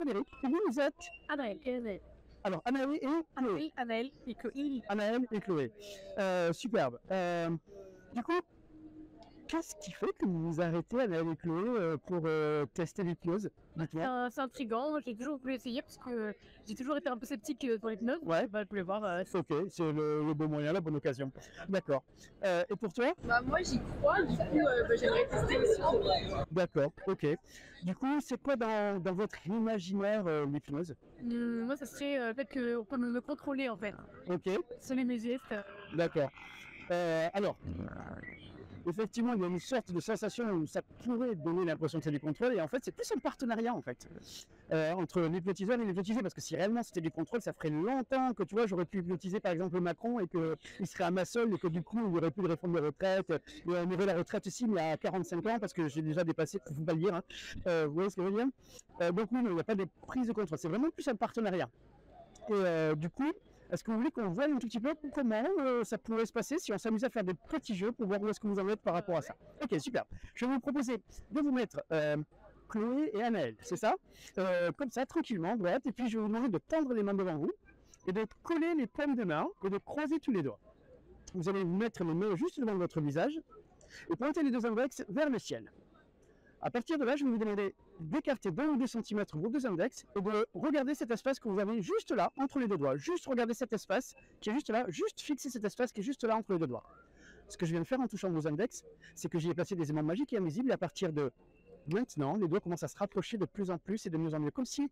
Frédéric. Et vous êtes Anaël. Alors, Anaël et Chloé. Anaël et Chloé. Anaël et Chloé. Superbe. Du coup, qu'est-ce qui fait que vous vous arrêtez, Anaël et Chloé, pour tester l'hypnose? Dites-moi. C'est intriguant, j'ai toujours voulu essayer parce que j'ai toujours été un peu sceptique pour l'hypnose. Ouais. Vous pouvez voir. Ok, c'est le bon moyen, la bonne occasion. D'accord. Et pour toi? Moi j'y crois, du coup j'aimerais tester aussi. D'accord, ok. Du coup, c'est quoi dans votre imaginaire l'hypnose? Moi, ça serait le fait qu'on peut me contrôler en fait. Ok, Sonner mes gestes. d'accord. Alors, effectivement, il y a une sorte de sensation où ça pourrait donner l'impression que c'est du contrôle, et en fait, c'est plus un partenariat en fait entre l'hypnotiseur et l'hypnotisé, parce que si réellement c'était du contrôle, ça ferait longtemps que tu vois, j'aurais pu hypnotiser par exemple Macron et qu'il serait à ma seule et que du coup, il n'y aurait plus de réforme de retraite, on aurait la retraite aussi, mais à 45 ans, parce que j'ai déjà dépassé, il ne faut pas le dire, hein. Vous voyez ce que je veux dire? Donc oui, il n'y a pas de prise de contrôle, c'est vraiment plus un partenariat. Et du coup, est-ce que vous voulez qu'on voit un tout petit peu comment ça pourrait se passer si on s'amuse à faire des petits jeux pour voir où est-ce que vous en êtes par rapport à ça? Ok, super. Je vais vous proposer de vous mettre Chloé et Anaël, c'est ça? Comme ça, tranquillement, droite, et puis je vais vous demander de tendre les mains devant vous et de coller les paumes de main et de croiser tous les doigts. Vous allez vous mettre les mains juste devant votre visage et pointer les deux index vers le ciel. À partir de là, je vais vous demander d'écarter d'1 ou 2 cm vos deux index et de regarder cet espace que vous avez juste là, entre les deux doigts. Juste regarder cet espace qui est juste là, juste fixer cet espace qui est juste là, entre les deux doigts. Ce que je viens de faire en touchant vos index, c'est que j'y ai placé des aimants magiques et invisibles, et à partir de maintenant, les doigts commencent à se rapprocher de plus en plus et de mieux en mieux. Comme si,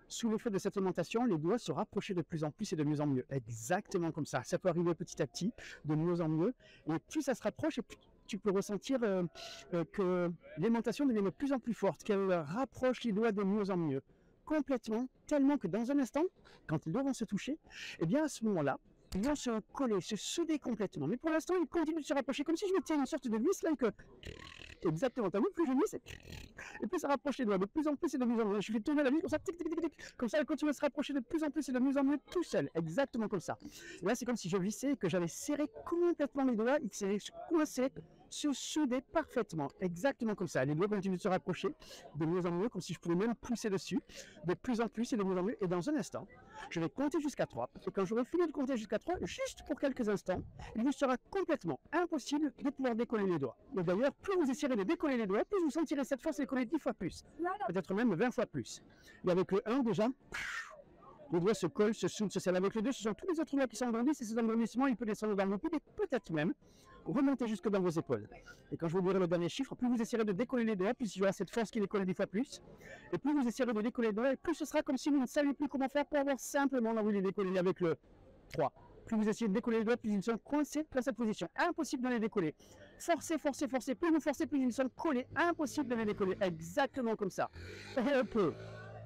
sous l'effet de cette alimentation, les doigts se rapprochaient de plus en plus et de mieux en mieux. Exactement comme ça. Ça peut arriver petit à petit, de mieux en mieux. Et plus ça se rapproche, et plus tu peux ressentir que l'aimantation devient de plus en plus forte, qu'elle rapproche les doigts de mieux en mieux. Complètement, tellement que dans un instant, quand les doigts vont se toucher, et bien à ce moment-là, ils vont se coller, se souder complètement. Mais pour l'instant, ils continuent de se rapprocher, comme si je mettais une sorte de vis là, que... Exactement, t'as vu, plus je vis, et plus ça rapproche les doigts, de plus en plus et de mieux en mieux. Je fais tourner la vis comme ça, tic, tic, tic, tic. Comme ça, elle continue à se rapprocher de plus en plus et de mieux en mieux tout seul, exactement comme ça. Et là, c'est comme si je vissais et que j'avais serré complètement les doigts, ils s'étaient coincés, se souder parfaitement, exactement comme ça. Les doigts continuent de se rapprocher de mieux en mieux, comme si je pouvais même pousser dessus, de plus en plus et de mieux en mieux. Et dans un instant, je vais compter jusqu'à 3. Et quand j'aurai fini de compter jusqu'à 3, juste pour quelques instants, il vous sera complètement impossible de pouvoir décoller les doigts. Et d'ailleurs, plus vous essayerez de décoller les doigts, plus vous sentirez cette force décoller 10 fois plus, peut-être même 20 fois plus. Et avec le 1 déjà, les doigts se collent, se soudent, se serrent. Avec le 2, ce sont tous les autres doigts qui s'endormissent, et ces endormissements, il peut descendre dans vos pieds, et peut-être même remonter jusque dans vos épaules. Et quand je vous dirai le dernier chiffre, plus vous essayerez de décoller les doigts, plus il y aura cette force qui décolle 10 fois plus. Et plus vous essayerez de décoller les doigts, et plus ce sera comme si vous ne saviez plus comment faire pour avoir simplement envie de les décoller avec le 3. Plus vous essayez de décoller les doigts, plus ils sont coincés dans cette position. Impossible de les décoller. Forcez, forcez, forcez. Plus vous forcez, plus ils sont collés. Impossible de les décoller. Exactement comme ça. Et un peu.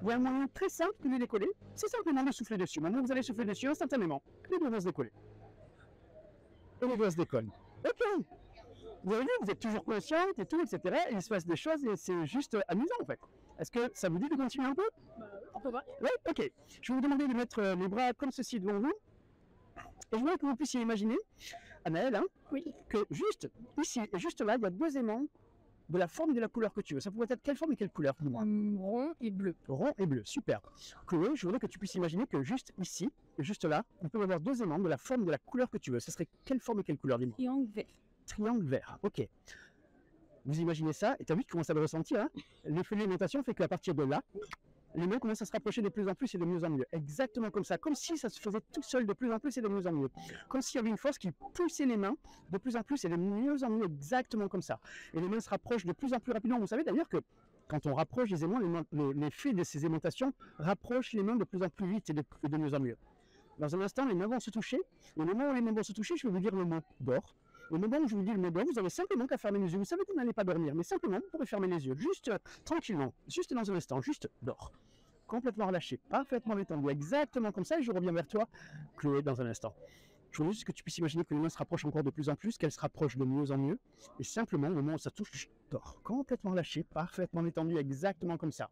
Voilà un moyen très simple de les décoller. C'est simplement de souffler dessus. Maintenant, vous allez souffler dessus instantanément. Les doigts vont se décoller. Et les doigts se décollent. Ok. Vous avez vu, vous êtes toujours consciente et tout, etc. Et il se passe des choses et c'est juste amusant en fait. Est-ce que ça vous dit de continuer un peu? On peut voir. Oui, ok. Je vais vous demander de mettre les bras comme ceci devant vous. Et je voudrais que vous puissiez imaginer, Anaël, hein, Oui. que juste ici et juste là, il y a deux aimants de la forme et de la couleur que tu veux. Ça pourrait être quelle forme et quelle couleur, dis-moi? Rond et bleu. Rond et bleu, super. Chloé, je voudrais que tu puisses imaginer que juste ici et juste là, on peut avoir deux aimants de la forme et de la couleur que tu veux. Ce serait quelle forme et quelle couleur, dis-moi? Triangle vert. Triangle vert, ok. Vous imaginez ça, et tu as vu, tu commences à le ressentir, hein? L'effet de l'alimentation fait qu'à partir de là, les mains commencent à se rapprocher de plus en plus et de mieux en mieux. Exactement comme ça, comme si ça se faisait tout seul de plus en plus et de mieux en mieux. Comme s'il y avait une force qui poussait les mains de plus en plus et de mieux en mieux, exactement comme ça. Et les mains se rapprochent de plus en plus rapidement. Vous savez d'ailleurs que quand on rapproche les aimants, l'effet de ces aimantations rapproche les mains de plus en plus vite et de mieux en mieux. Dans un instant, les mains vont se toucher. Et au moment où les mains vont se toucher, je vais vous dire le mot d'or. Au moment où je vous dis le mot d'or, vous avez simplement qu'à fermer les yeux. Vous savez que vous n'allez pas dormir, mais simplement, vous pourrez fermer les yeux. Juste tranquillement, juste dans un instant, juste d'or. Complètement relâché, parfaitement détendu, exactement comme ça, et je reviens vers toi, Chloé, dans un instant. Je voudrais juste que tu puisses imaginer que les mains se rapprochent encore de plus en plus, qu'elles se rapprochent de mieux en mieux, et simplement, au moment où ça touche, dors, complètement relâché, parfaitement détendu, exactement comme ça.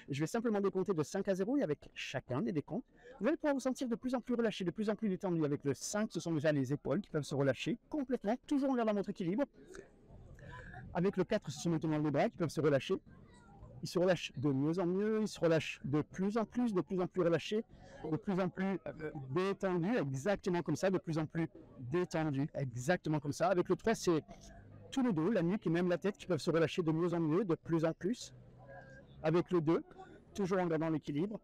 Je vais simplement décompter de 5 à 0, et avec chacun des décomptes, vous allez pouvoir vous sentir de plus en plus relâché, de plus en plus détendu. Avec le 5, ce sont déjà les épaules qui peuvent se relâcher complètement, toujours en gardant votre équilibre. Avec le 4, ce sont maintenant les bras qui peuvent se relâcher. il se relâche de mieux en mieux, il se relâche de plus en plus relâché, de plus en plus détendu, exactement comme ça, de plus en plus détendu, exactement comme ça. Avec le 3, c'est tout le dos, la nuque et même la tête qui peuvent se relâcher de mieux en mieux, de plus en plus. Avec le 2, toujours en gardant l'équilibre.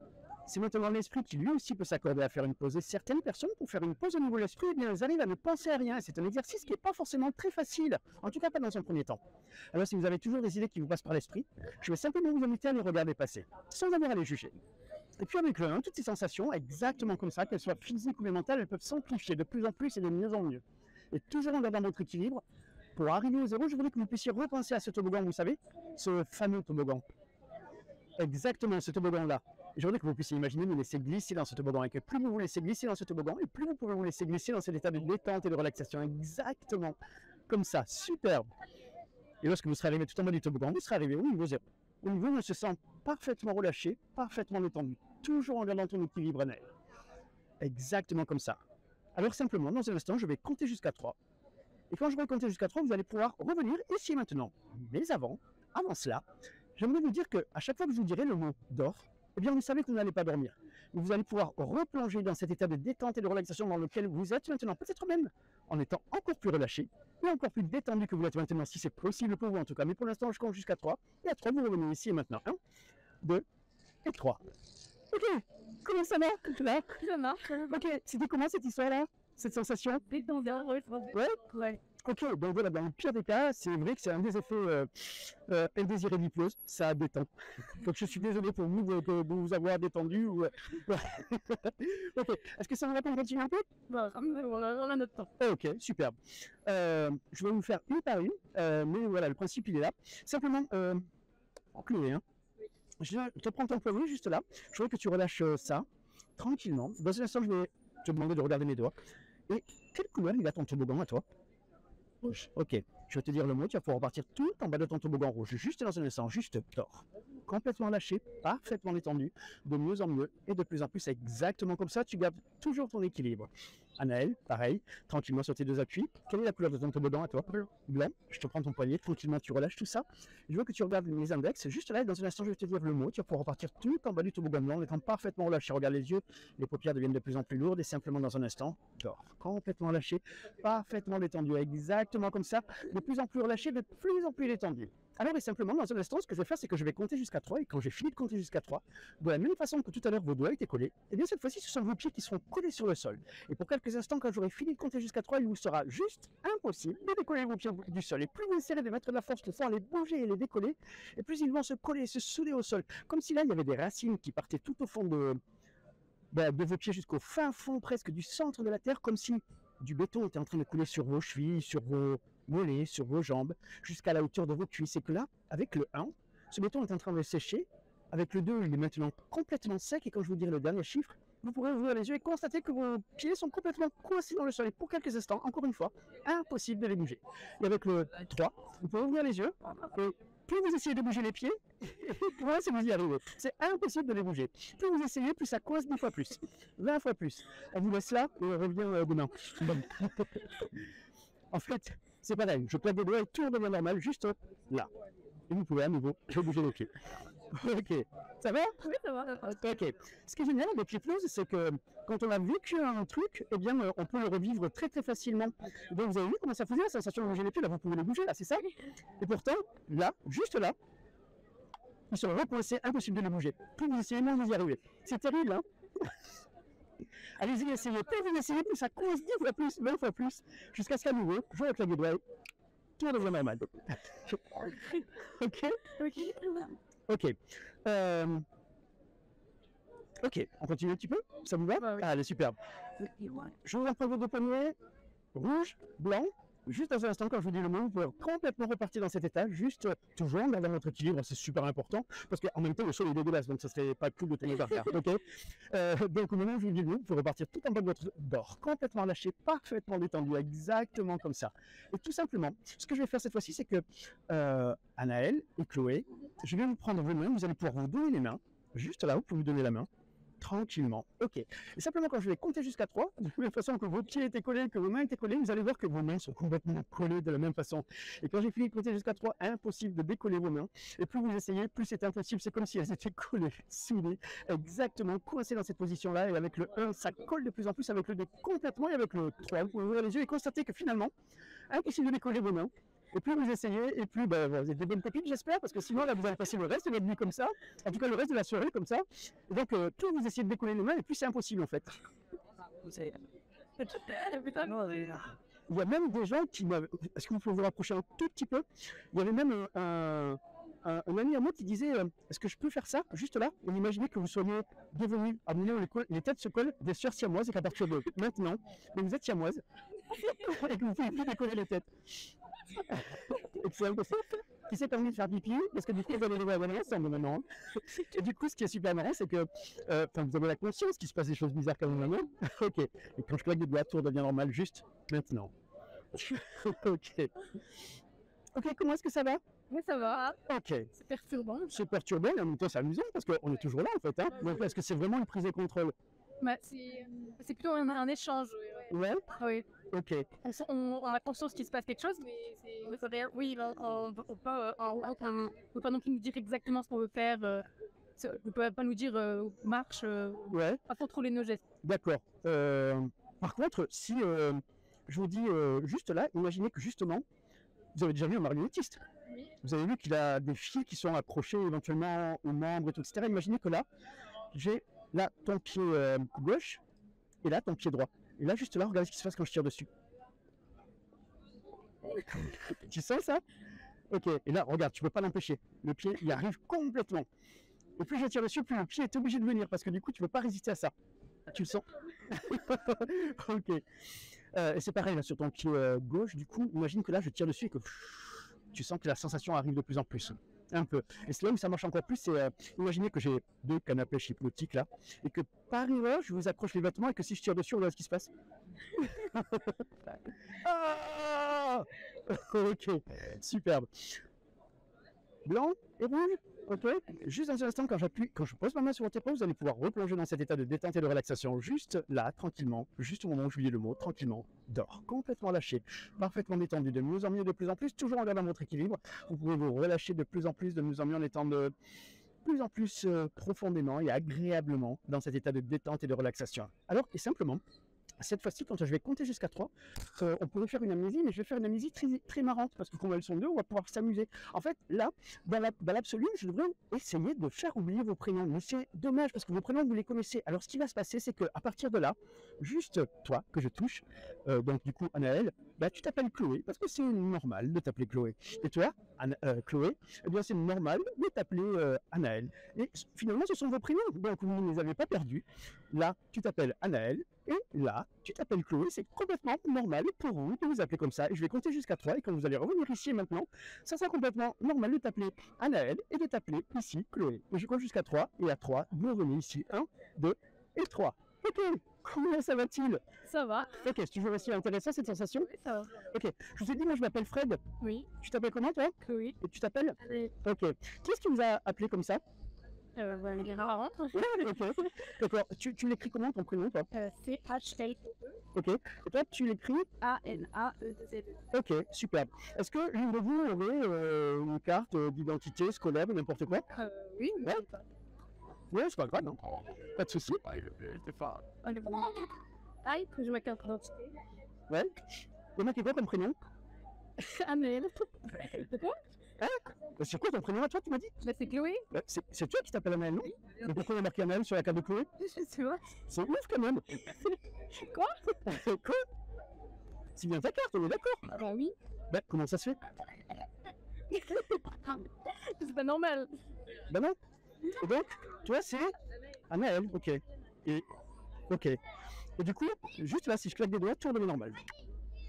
C'est maintenant l'esprit qui lui aussi peut s'accorder à faire une pause. Et certaines personnes, pour faire une pause au niveau de l'esprit, eh bien, elles arrivent à ne penser à rien. C'est un exercice qui n'est pas forcément très facile, en tout cas pas dans un premier temps. Alors si vous avez toujours des idées qui vous passent par l'esprit, je vais simplement vous inviter à les regarder passer, sans avoir à les juger. Et puis avec le 1, toutes ces sensations, exactement comme ça, qu'elles soient physiques ou mentales, elles peuvent s'amplifier de plus en plus et de mieux en mieux. Et toujours en gardant votre équilibre, pour arriver au 0, je voudrais que vous puissiez repenser à ce toboggan, vous savez, ce fameux toboggan. Exactement, ce toboggan-là. Je voudrais que vous puissiez imaginer vous laisser glisser dans ce toboggan et que plus vous vous laissez glisser dans ce toboggan et plus vous pouvez vous laisser glisser dans cet état de détente et de relaxation. Exactement comme ça, superbe. Et lorsque vous serez arrivé tout en bas du toboggan, vous serez arrivé au niveau 0. Au niveau où on se sent parfaitement relâché, parfaitement détendu, toujours en gardant ton équilibre annuel. Exactement comme ça. Alors simplement, dans un instant, je vais compter jusqu'à 3. Et quand je vais compter jusqu'à 3, vous allez pouvoir revenir ici et maintenant. Mais avant cela, j'aimerais vous dire qu'à chaque fois que je vous dirai le mot dors, eh bien vous savez que vous n'allez pas dormir. Vous allez pouvoir replonger dans cet état de détente et de relaxation dans lequel vous êtes maintenant, peut-être même en étant encore plus relâché et encore plus détendu que vous l'êtes maintenant, si c'est possible pour vous en tout cas. Mais pour l'instant, je compte jusqu'à 3. Et à 3, vous revenez ici et maintenant. 1, 2 et 3. Ok, comment ça va là? Ça marche. Ok, c'était comment cette histoire-là? Cette sensation? Détendeur, Ouais. Ok, donc voilà, dans le pire des cas, c'est vrai que c'est un des effets indésirés d'hypnose, ça détend. Donc je suis désolé pour vous de vous avoir détendu. Ok, est-ce que ça me va qu'on continue un peu? on a notre temps. Ok, superbe. Je vais vous faire une par une, mais voilà, le principe il est là. Simplement, Chloé, hein, je te prends ton poignet juste là, je voudrais que tu relâches ça, tranquillement. Dans un instant, je vais te demander de regarder mes doigts. Et quelle couleur il a ton toboggan à toi? Rouge. Ok, je vais te dire le mot, tu vas pouvoir repartir tout en bas de ton toboggan rouge, juste dans un instant, juste dors. Complètement lâché, parfaitement détendu, de mieux en mieux et de plus en plus, exactement comme ça, tu gardes toujours ton équilibre. Anaël, pareil, tranquillement sur tes deux appuis. Quelle est la couleur de ton toboggan à toi? Blanc. Je te prends ton poignet, tranquillement tu relâches tout ça. Je veux que tu regardes mes index, juste là, dans un instant je vais te dire le mot, tu vas pouvoir repartir tout en bas du toboggan blanc en étant parfaitement relâché. Regarde les yeux, les paupières deviennent de plus en plus lourdes et simplement dans un instant, dors. Complètement lâché, parfaitement détendu, exactement comme ça, de plus en plus relâché, de plus en plus détendu. Alors et simplement, dans un instant, ce que je vais faire, c'est que je vais compter jusqu'à 3, et quand j'ai fini de compter jusqu'à 3, de la même façon que tout à l'heure vos doigts étaient collés, et bien cette fois-ci, ce sont vos pieds qui seront collés sur le sol. Et pour quelques instants, quand j'aurai fini de compter jusqu'à 3, il vous sera juste impossible de décoller vos pieds du sol. Et plus vous essayerez de mettre de la force pour les bouger et les décoller, et plus ils vont se coller et se souder au sol. Comme si là, il y avait des racines qui partaient tout au fond de vos pieds jusqu'au fin fond presque du centre de la terre, comme si du béton était en train de couler sur vos chevilles, sur vos mollets, sur vos jambes, jusqu'à la hauteur de vos cuisses. Et que là, avec le 1, ce béton est en train de sécher. Avec le 2, il est maintenant complètement sec. Et quand je vous dirai le dernier chiffre, vous pourrez ouvrir les yeux et constater que vos pieds sont complètement coincés dans le sol. Et pour quelques instants, encore une fois, impossible de les bouger. Et avec le 3, vous pouvez ouvrir les yeux. Et plus vous essayez de bouger les pieds, moins si vous y arrivez. C'est impossible de les bouger. Plus vous essayez, plus ça coince 10 fois plus, 20 fois plus. On vous laisse là et on revient demain. En fait, c'est pareil. Je claque des doigts et tout redevient normal juste là. Et vous pouvez à nouveau bouger les pieds. Ok, ça va? Oui, ça va. Ok. Ce qui est génial avec l'hypnose, c'est que quand on a vécu un truc, eh bien, on peut le revivre très très facilement. Donc vous avez vu comment ça faisait la sensation de bouger les pieds, là vous pouvez les bouger, là, c'est ça? Et pourtant, là, juste là, ils sont recoincés, impossible de les bouger. Plus vous essayez, moins vous y arrivez. C'est terrible, hein? Allez-y, essayez. Plus vous essayez, plus ça coince 10 fois plus, 20 fois plus, jusqu'à ce qu'à nouveau, je claque des doigts, tout devient normal. Ok? Ok. Ok, on continue un petit peu? Ça vous va? Bah oui. Allez, superbe. Je vous reprends vos deux poignets, rouge, blanc. Juste dans un instant, quand je vous dis le mot, vous pouvez complètement repartir dans cet état, juste toujours en gardant votre équilibre, c'est super important, parce qu'en même temps, le sol est dégueulasse, donc ça serait pas cool de tenir par terre, ok? Donc au moment où je vous dis le mot, vous pouvez repartir tout en bas de votre bord, complètement lâché, parfaitement détendu, exactement comme ça. Et tout simplement, ce que je vais faire cette fois-ci, c'est que Anaël et Chloé, je vais vous prendre vos mains, vous allez pouvoir vous donner les mains, juste là, vous pouvez vous donner la main, tranquillement. Ok. Et simplement, quand je vais compter jusqu'à 3, de la même façon que vos pieds étaient collés, que vos mains étaient collées, vous allez voir que vos mains sont complètement collées de la même façon. Et quand j'ai fini de compter jusqu'à 3, impossible de décoller vos mains. Et plus vous essayez, plus c'est impossible. C'est comme si elles étaient collées, soudées, exactement coincées dans cette position-là. Et avec le 1, ça colle de plus en plus, avec le 2 complètement, et avec le 3, vous pouvez ouvrir les yeux et constater que finalement, impossible de décoller vos mains. Et plus vous essayez, et plus vous êtes des bonnes copines, j'espère, parce que sinon, là, vous allez passer le reste de votre vie comme ça, en tout cas le reste de la soirée comme ça. Et donc, plus vous essayez de décoller les mains, et plus c'est impossible en fait. Il y a même des gens qui m'avaient... Est-ce que vous pouvez vous rapprocher un tout petit peu? Il y avait même un ami à moi qui disait est-ce que je peux faire ça, juste là? On imaginait que vous soyez devenus, à un moment où les têtes se collent, des sœurs siamoises, et qu'à partir de maintenant, vous êtes siamoises, et que vous pouvez plus décoller les têtes. Excellent. Qui s'est permis de faire pipi, parce que du coup, vous allez les voir ensemble maintenant. Et du coup, ce qui est super marrant, c'est que vous avez la conscience qu'il se passe des choses bizarres quand même maintenant. Ok. Et quand je claque des doigts, tout redevient normal juste maintenant. Ok. Ok, comment est-ce que ça va? Mais ça va, Ok. c'est perturbant. C'est perturbant, mais en même temps, c'est amusant, parce qu'on est toujours là, en fait. Hein. Donc, parce que c'est vraiment une prise de contrôle. Bah, c'est plutôt un échange. Ouais. Oui. Ok. On a conscience qu'il se passe quelque chose, mais oui, on ne peut pas non plus nous dire exactement ce qu'on veut faire. On ne peut pas nous dire marche, Ouais. pas contrôler nos gestes. D'accord. Par contre, si je vous dis juste là, imaginez que justement, vous avez déjà vu un marionnettiste. Oui. Vous avez vu qu'il a des fils qui sont accrochés éventuellement aux membres, et tout, etc. Imaginez que là, j'ai là ton pied gauche et là ton pied droit. Et là, juste là, regardez ce qui se passe quand je tire dessus. Tu sens ça? Ok. Et là, regarde, tu peux pas l'empêcher. Le pied, il arrive complètement. Et plus je tire dessus, plus le pied est obligé de venir parce que du coup, tu peux pas résister à ça. Tu le sens? Ok. Et c'est pareil là sur ton pied gauche. Du coup, imagine que là, je tire dessus et que tu sens que la sensation arrive de plus en plus. Un peu. Et c'est là où ça marche encore plus, c'est imaginez que j'ai 2 cannes à pêche hypnotiques là, et que par erreur, je vous accroche les vêtements et que si je tire dessus, on voit ce qui se passe. Ah ok, superbe. Blanc et rouge, ok. Juste dans un instant, quand je pose ma main sur votre épaule, vous allez pouvoir replonger dans cet état de détente et de relaxation, juste là, tranquillement, juste au moment où je vous dis le mot, tranquillement, dors, complètement lâché, parfaitement détendu, de mieux en mieux, de plus en plus, toujours en gardant votre équilibre. Vous pouvez vous relâcher de plus en plus, de mieux en mieux, en étant de plus en plus profondément et agréablement dans cet état de détente et de relaxation. Alors, et simplement, cette fois-ci, quand je vais compter jusqu'à 3, on pourrait faire une amnésie, mais je vais faire une amnésie très, très marrante, parce que comme elles sont 2, on va pouvoir s'amuser. En fait, là, dans l'absolu, je devrais essayer de faire oublier vos prénoms, mais c'est dommage, parce que vos prénoms, vous les connaissez. Alors, ce qui va se passer, c'est qu'à partir de là, juste toi, que je touche, donc du coup, Anaël, bah, tu t'appelles Chloé, parce que c'est normal de t'appeler Chloé. Et toi, Chloé, eh bien, c'est normal de t'appeler Anaël. Et finalement, ce sont vos prénoms, donc vous ne les avez pas perdus. Là, tu t'appelles Anaël, et là, tu t'appelles Chloé, c'est complètement normal pour vous de vous appeler comme ça. Et je vais compter jusqu'à 3, et quand vous allez revenir ici et maintenant, ça sera complètement normal de t'appeler Anaël et de t'appeler ici Chloé. Et je compte jusqu'à 3, et à 3, vous revenez ici 1, 2 et 3. Ok, comment ça va-t-il? Ça va. Ok, c'est toujours aussi intéressant cette sensation? Oui, ça va. Ok, je vous ai dit, moi je m'appelle Fred. Oui. Tu t'appelles comment toi? Oui. Et tu t'appelles? Allez. Ok. Qui est-ce qui vous a appelé comme ça? Il est rare. Ok, d'accord. Tu l'écris comment ton prénom toi? C-H-L. Ok. Et toi tu l'écris? A-N-A-E-Z. Ok, superbe. Est-ce que l'une de vous aurait une carte d'identité scolaire ou n'importe quoi? Oui, Ouais. Oui, c'est pas grave, non? Pas de soucis. Aïe, je ma carte d'identité. Ouais. Et moi, c'est quoi ton prénom? Anaël. C'est quoi? C'est quoi ton prénom à toi, tu m'as dit? Bah, c'est Chloé. C'est toi qui t'appelles Anaël, non? Mais pourquoi il y a marqué Anaël sur la carte de Chloé? Je sais pas. C'est ouf quand même. Quoi? Quoi? C'est bien ta carte, on est d'accord? Bah oui. Bah, comment ça se fait? C'est pas normal. Bah non. Et donc, toi, c'est Anaël, ok. Et, ok. Et du coup, juste là, si je claque des doigts, tout redevient normal.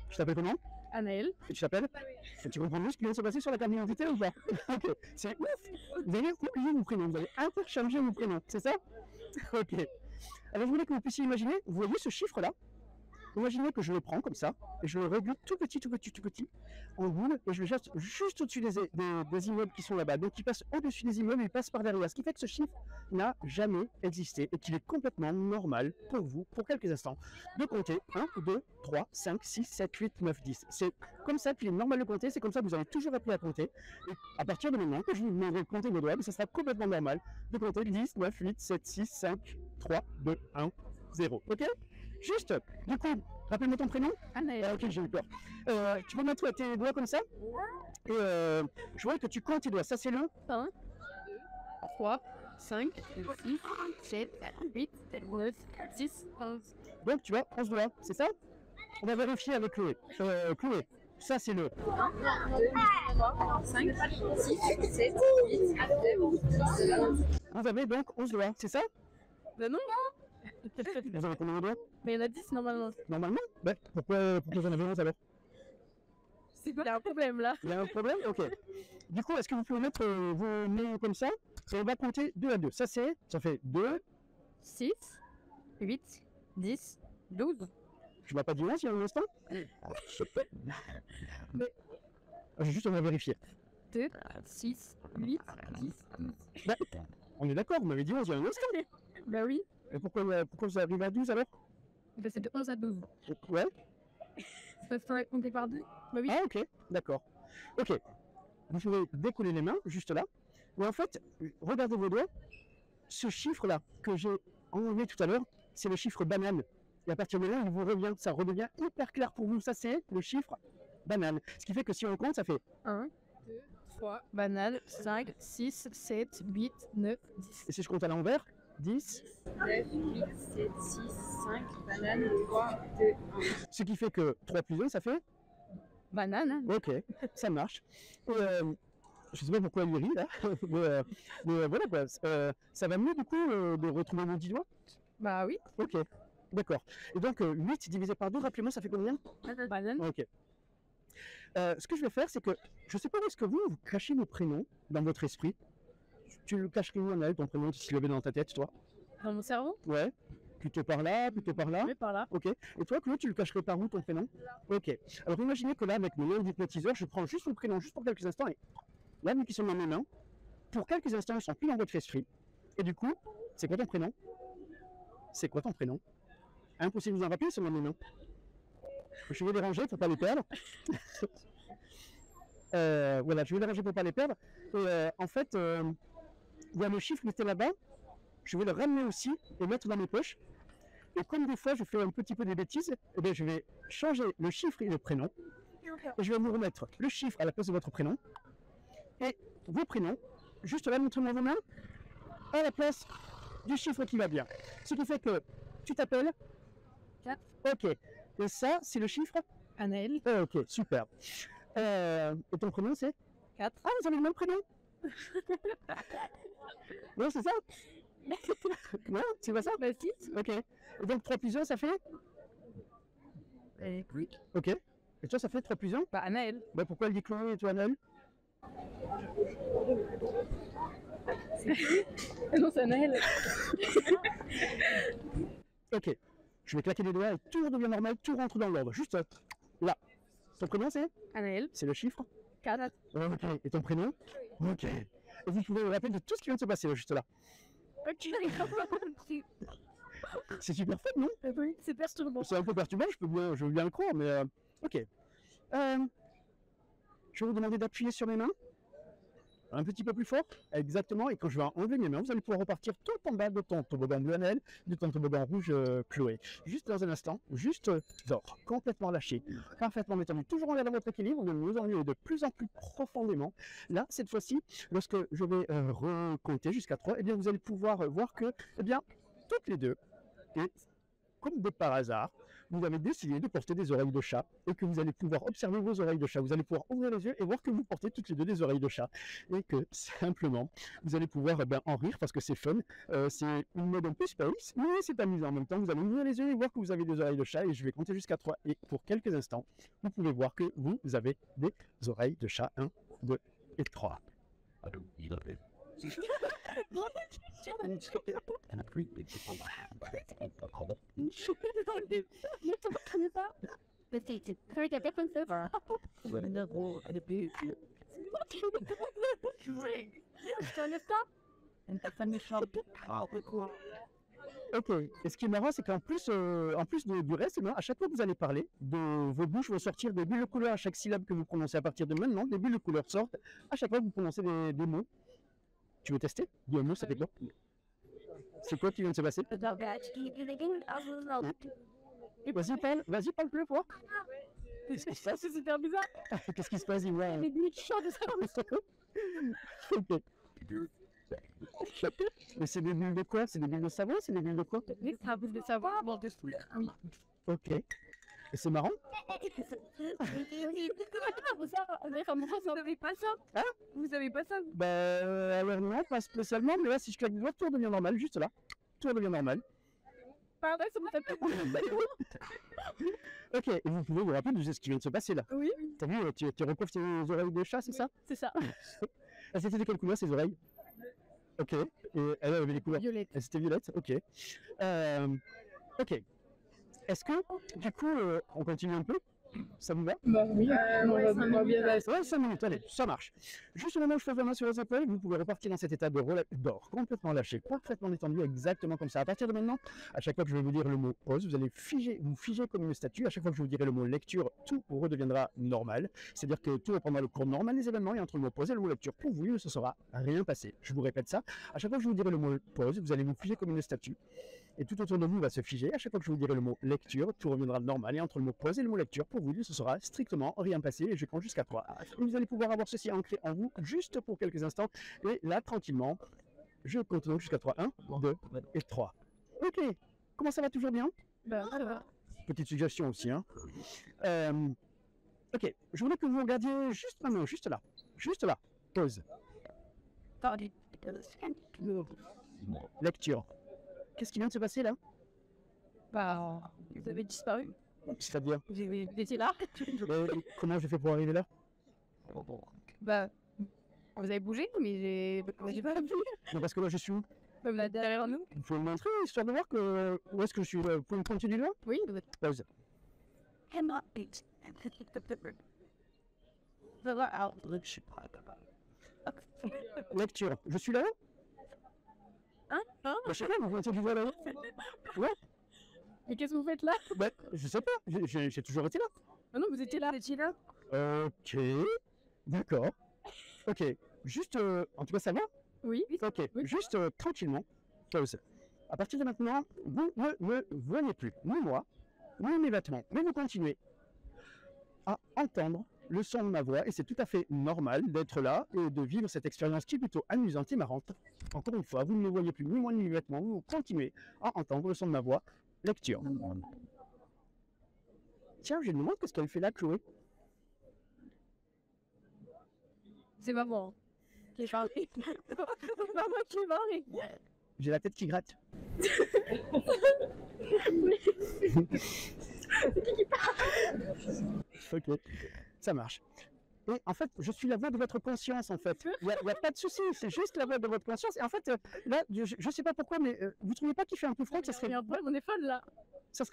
Je t'appelle comment? Anaël. Et tu t'appelles? Et tu comprends mieux ce qui vient de se passer sur la carte d'identité ou pas? Ok, c'est ouf. Vous avez oublié vos prénoms, vous avez interchangé vos prénoms, c'est ça? Ok. Alors je voulais que vous puissiez imaginer, vous voyez ce chiffre-là? Imaginez que je le prends comme ça, et je le réduis tout petit, en boule, et je le jette juste au-dessus des immeubles qui sont là-bas. Donc il passe au-dessus des immeubles, il passe par derrière. Ce qui fait que ce chiffre n'a jamais existé, et qu'il est complètement normal pour vous, pour quelques instants, de compter 1, 2, 3, 5, 6, 7, 8, 9, 10. C'est comme ça qu'il est normal de compter, c'est comme ça que vous avez toujours appris à compter. Et à partir de maintenant que je vous demanderai de compter vos doigts, ça sera complètement normal de compter 10, 9, 8, 7, 6, 5, 3, 2, 1, 0. Ok? Juste, du coup, rappelle-moi ton prénom. Anaël. Ok, j'ai eu peur. Tu peux mettre tes doigts comme ça. Et je vois que tu comptes tes doigts. Ça, c'est le 1, 3, 5, 6, 7, 8, 9, 10, 11. Donc, tu as 11 doigts, c'est ça? On va vérifier avec Chloé. Chloé, ça, c'est le 1, 2, 3, 5, 6, 7, 8, 9, 10. Vous avez donc 11 doigts, c'est ça? Ben non. Vous avez combien de doigts? Mais il y en a 10 normalement. Normalement? Ben, pourquoi vous en avez 11 alors? Il y a un problème là. Il y a un problème? Ok. Du coup, est-ce que vous pouvez mettre vos mains comme ça? Et on va compter 2 à 2. Ça fait 2. 6, 8, 10, 12. Tu m'as pas dit 11 il y a un instant? Juste, on va vérifier. 2, 6, 8, 10. Ben, on est d'accord, vous m'avez dit 11 il y a un instant. Bah oui. Et pourquoi vous arrivez à 12 alors? Ben, c'est de 11 à 12. Ouais. Ça serait compté par 2. Bah oui. Ah ok, d'accord. Ok. Vous pouvez décoller les mains, juste là. Et en fait, regardez vos doigts. Ce chiffre-là que j'ai enlevé tout à l'heure, c'est le chiffre banane. Et à partir de là, il vous revient, ça redevient hyper clair pour vous. Ça, c'est le chiffre banane. Ce qui fait que si on compte, ça fait 1, 2, 3, banane, 5, 6, 7, 8, 9, 10. Et si je compte à l'envers, 10. 9, 8, 7, 6, 5, banane, 3, 2, 1. Ce qui fait que 3 plus 1, ça fait. Banane, hein. Ok, ça marche. Je sais pas pourquoi il rit là, mais voilà quoi. Ça va mieux du coup de retrouver mon 10 doigts? Bah oui. Ok, d'accord. Et donc 8 divisé par 2, rappelez-moi, ça fait combien? Banane. Ok. Ce que je vais faire, c'est que je sais pas où est-ce que vous cachez vos prénoms dans votre esprit. Tu le cacherais où, Anaël, ton prénom, tu l'avais dans ta tête, toi? Dans mon cerveau. Ouais. Plutôt par là, plutôt par là. Oui, par là. Ok. Et toi, Claude, tu le cacherais par où, ton prénom? Ok. Alors imaginez que là, avec mon nom d'hypnotiseur, je prends juste le prénom, juste pour quelques instants, et là, vu qu'ils sont dans mes mains, pour quelques instants, ils sont plus dans votre esprit. Et du coup, c'est quoi ton prénom? C'est quoi ton prénom? Impossible de vous en rappeler, c'est dans mes mains. Je vais les ranger pour pas les perdre. Voilà, je vais les ranger pour pas les perdre. Et en fait, il y a le chiffre qui était là-bas. Je vais le ramener aussi et mettre dans mes poches. Et comme des fois je fais un petit peu des bêtises, eh bien, je vais changer le chiffre et le prénom. Et je vais vous remettre le chiffre à la place de votre prénom. Et vos prénoms, juste là, montrez-moi vos mains, à la place du chiffre qui va bien. Ce qui fait que tu t'appelles 4. Ok. Et ça, c'est le chiffre Anaël. Ok, super. Et ton prénom, c'est 4. Ah, vous avez le même prénom. Non, c'est ça. Non, c'est pas ça. Bah 6. Ok. Et donc 3 plus 1, ça fait Oui. Ok. Et toi, ça fait 3 plus 1. Bah Anaël. Bah, pourquoi elle dit Chloé et toi, Anaël? Non, c'est Anaël. Ok. Je vais claquer les doigts et tout redevient normal, tout rentre dans l'ordre. Juste là. Ton prénom, c'est Anaël. C'est le chiffre 4. Ok. Et ton prénom? Ok. Et vous pouvez vous rappeler de tout ce qui vient de se passer, juste là. Ok. C'est super fun, non? Oui, c'est perturbant. C'est un peu perturbant, je veux bien le croire, mais ok. Je vais vous demander d'appuyer sur mes mains. Un petit peu plus fort. Exactement. Et quand je vais enlever mes mains, vous allez pouvoir repartir tout en bas de ton toboggan bleu Anaël, de ton toboggan rouge Chloé. Juste dans un instant, juste dehors, complètement lâché, parfaitement détendu, toujours en l'air dans votre équilibre, de mieux en mieux et de plus en plus profondément. Là, cette fois-ci, lorsque je vais recompter jusqu'à 3, eh bien, vous allez pouvoir voir que, eh bien, toutes les deux, et comme de par hasard, vous avez décidé de porter des oreilles de chat et que vous allez pouvoir observer vos oreilles de chat. Vous allez pouvoir ouvrir les yeux et voir que vous portez toutes les deux des oreilles de chat et que simplement vous allez pouvoir en rire parce que c'est fun. C'est une mode un peu space, mais c'est amusant en même temps. Vous allez ouvrir les yeux et voir que vous avez des oreilles de chat et je vais compter jusqu'à 3 et pour quelques instants, vous pouvez voir que vous avez des oreilles de chat. 1, 2 et 3. Ok, et ce qui est marrant, c'est qu'en plus, du reste, eh ben, à chaque fois que vous allez parler, de vos bouches vont sortir des bulles de couleur à chaque syllabe que vous prononcez à partir de maintenant. Des bulles de couleur sortent à chaque fois que vous prononcez des mots. Tu veux tester? Dis un mot, ça fait quoi? C'est quoi qui vient de se passer? Vas-y, parle plus fort. Ça, c'est super bizarre. Qu'est-ce qui se passe, dis-moi? Les bulles chaudes, ça. Ok. Mais c'est des bulles de quoi? C'est des bulles de savon? C'est des bulles de quoi? Oui, c'est un peu de savoir. Bon, oui. Ok. Et c'est marrant? Vous avez pas ça? Hein? Vous avez pas ça? Ouais, non, pas spécialement, mais là, si je claque des doigts, tout redevient normal, juste là. Tout redevient normal. Pardon, ça me fait peur. Ok, et vous pouvez vous rappeler de ce qui vient de se passer là. Oui, T'as vu, tu recouvres tes oreilles de chat, c'est ça? c'est ça. C'était de quelle couleur ces oreilles? Ok, et elles avaient les couleurs? Violette. Elles étaient violettes, ok. Ok. Est-ce que, du coup, on continue un peu? Ça vous va? Bah oui, on va bien. Ouais, 5 minutes, allez, ça marche. Juste maintenant, je fais la main sur les épaules, vous pouvez repartir dans cet état d'or, complètement lâché, parfaitement détendu, exactement comme ça. À partir de maintenant, à chaque fois que je vais vous dire le mot pause, vous allez vous figer comme une statue. À chaque fois que je vous dirai le mot lecture, tout redeviendra normal. C'est-à-dire que tout reprendra le cours normal des événements, et entre le mot pause et le mot lecture, pour vous, il ne se sera rien passé. Je vous répète ça. À chaque fois que je vous dirai le mot pause, vous allez vous figer comme une statue. Et tout autour de vous va se figer. À chaque fois que je vous dirai le mot lecture, tout reviendra normal. Et entre le mot pause et le mot lecture, pour vous, il ne se sera strictement rien passé. Et je compte jusqu'à 3. Et vous allez pouvoir avoir ceci ancré en vous juste pour quelques instants. Et là, tranquillement, je compte donc jusqu'à 3. 1, 2 et 3. Ok. Comment ça va? Toujours bien? Bah, ça va. Petite suggestion aussi. Hein. Ok. Je voulais que vous regardiez juste maintenant, juste là. Juste là. Pause. Lecture. Qu'est-ce qui vient de se passer là? Bah, vous avez disparu. C'est-à-dire, Vous étiez là. comment j'ai fait pour arriver là? Bah, vous avez bougé, mais j'ai pas vu. Non, parce que là, je suis où? Comme là, derrière nous. Il faut me montrer, histoire de voir où est-ce que je suis. Vous pouvez me continuer là? Oui, vous êtes. Pause. Lecture. Je suis là? Hein? Je sais pas, vous voyez du voix là? Ouais? Mais qu'est-ce que vous faites là? Bah, je sais pas, j'ai toujours été là. Ah non, vous étiez là. Vous étiez là. Ok, d'accord. Ok, juste, en tout cas, ça va? Oui. Ok, Oui. juste tranquillement, pause. À partir de maintenant, vous ne venez plus, ni moi, ni mes vêtements, mais vous continuez à entendre le son de ma voix, et c'est tout à fait normal d'être là et de vivre cette expérience qui est plutôt amusante et marrante. Encore une fois, vous ne me voyez plus, ni moi, ni mes vêtements, vous continuez à entendre le son de ma voix. Lecture. Tiens, je me demande qu'est-ce qu'elle fait là, Chloé. C'est maman. Qui est parlé. Maman qui est parlé. J'ai la tête qui gratte. Ok, ça marche. Et en fait, je suis la voix de votre conscience, en fait. Il n'y a pas de souci, c'est juste la voix de votre conscience. Et en fait, là, je ne sais pas pourquoi, mais vous trouvez pas qu'il fait un peu froid, que ça serait On est folle là.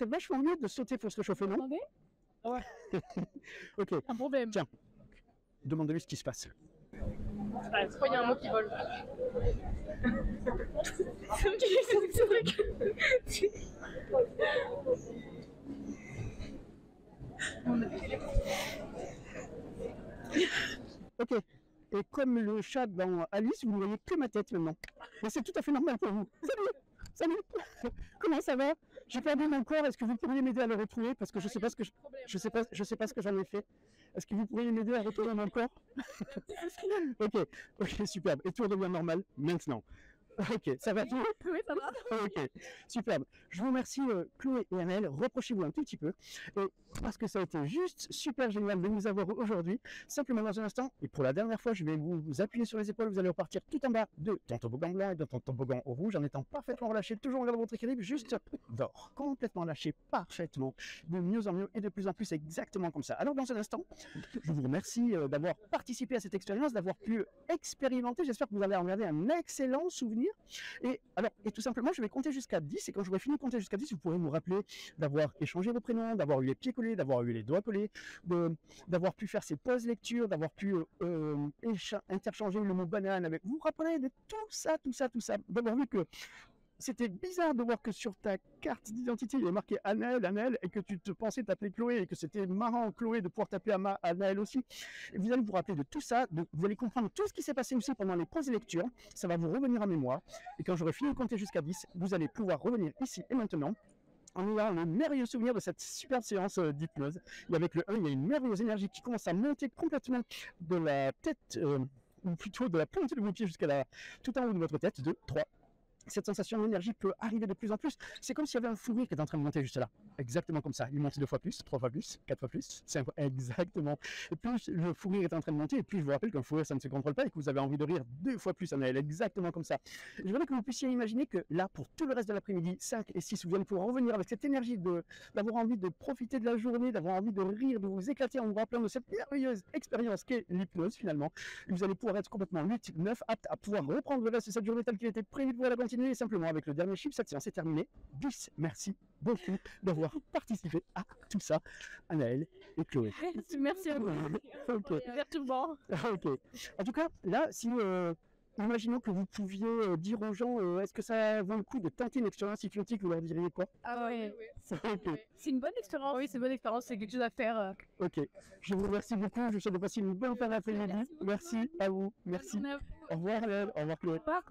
vachement mieux de sauter pour se réchauffer, non? Attendez. Ouais. Ok, Un problème. Tiens. Demandez-lui ce qui se passe. Je crois qu'il y a un mot qui vole. C'est vrai que. Ok. Et comme le chat dans Alice, vous ne voyez que ma tête maintenant. Mais c'est tout à fait normal pour vous. Salut. Comment ça va? J'ai perdu mon corps. Est-ce que vous pourriez m'aider à le retrouver? Parce que je sais pas ce que je sais pas ce que j'en ai fait. Est-ce que vous pourriez m'aider à retrouver mon corps? Ok, superbe. Et tout redevient normal maintenant. Ok, ça va? Oui, ça va. Ok, superbe. Je vous remercie Chloé et Annelle. Reprochez-vous un tout petit peu. Et parce que ça a été juste super génial de vous avoir aujourd'hui. Simplement dans un instant, et pour la dernière fois, je vais vous appuyer sur les épaules. Vous allez repartir tout en bas de ton toboggan blanc et de ton toboggan au rouge en étant parfaitement relâché, toujours en gardant votre équilibre, juste d'or. Complètement lâché, parfaitement, de mieux en mieux et de plus en plus exactement comme ça. Alors dans un instant, je vous remercie d'avoir participé à cette expérience, d'avoir pu expérimenter. J'espère que vous allez en garder un excellent souvenir. revenir. Et tout simplement, je vais compter jusqu'à 10, et quand j'aurai fini de compter jusqu'à 10, vous pourrez vous rappeler d'avoir échangé vos prénoms, d'avoir eu les pieds collés, d'avoir eu les doigts collés, d'avoir pu faire ces pauses lecture, d'avoir pu interchanger le mot banane avec. Vous vous rappelez de tout ça, d'avoir vu que c'était bizarre de voir que sur ta carte d'identité, il est marqué Anaël, et que tu te pensais t'appeler Chloé, et que c'était marrant, Chloé, de pouvoir t'appeler Anaël aussi. Et vous allez vous rappeler de tout ça, vous allez comprendre tout ce qui s'est passé aussi pendant les pauses et lectures, ça va vous revenir en mémoire, et quand j'aurai fini de compter jusqu'à 10, vous allez pouvoir revenir ici et maintenant, en ayant le merveilleux souvenir de cette superbe séance d'hypnose. Et avec le 1, il y a une merveilleuse énergie qui commence à monter complètement de la tête, ou plutôt de la pointe de vos pieds jusqu'à tout en haut de votre tête. 2, 3. Cette sensation d'énergie peut arriver de plus en plus. C'est comme s'il y avait un fou rire qui est en train de monter juste là. Exactement comme ça. Il monte 2 fois plus, 3 fois plus, 4 fois plus, 5 fois. Exactement. Et plus le fou rire est en train de monter, et plus je vous rappelle qu'un fou rire, ça ne se contrôle pas, et que vous avez envie de rire 2 fois plus en elle. Exactement comme ça. Je voudrais que vous puissiez imaginer que là, pour tout le reste de l'après-midi, 5 et 6, vous allez pouvoir revenir avec cette énergie d'avoir envie de profiter de la journée, d'avoir envie de rire, de vous éclater en vous rappelant de cette merveilleuse expérience qu'est l'hypnose finalement. Et vous allez pouvoir être complètement 8, 9, apte à pouvoir reprendre le reste de cette journée telle qu'il était prévu pour la continuer, et simplement avec le dernier chiffre, cette séance est terminée. 10, merci beaucoup d'avoir participé à tout ça, Anaël et Chloé. Merci à vous. Ok. Perturbant. Ok. En tout cas, là, si imaginons que vous pouviez dire aux gens, est-ce que ça vaut le coup de tenter une expérience hypnotique, vous leur diriez quoi? Ah ouais. Ok. C'est une bonne expérience. Oui, c'est une bonne expérience, c'est quelque chose à faire. Ok. Je vous remercie beaucoup. Je vous souhaite de passer une bonne fin d'après-midi. Merci à vous. Merci. Au revoir, Anaël. Au revoir, Chloé. Au revoir.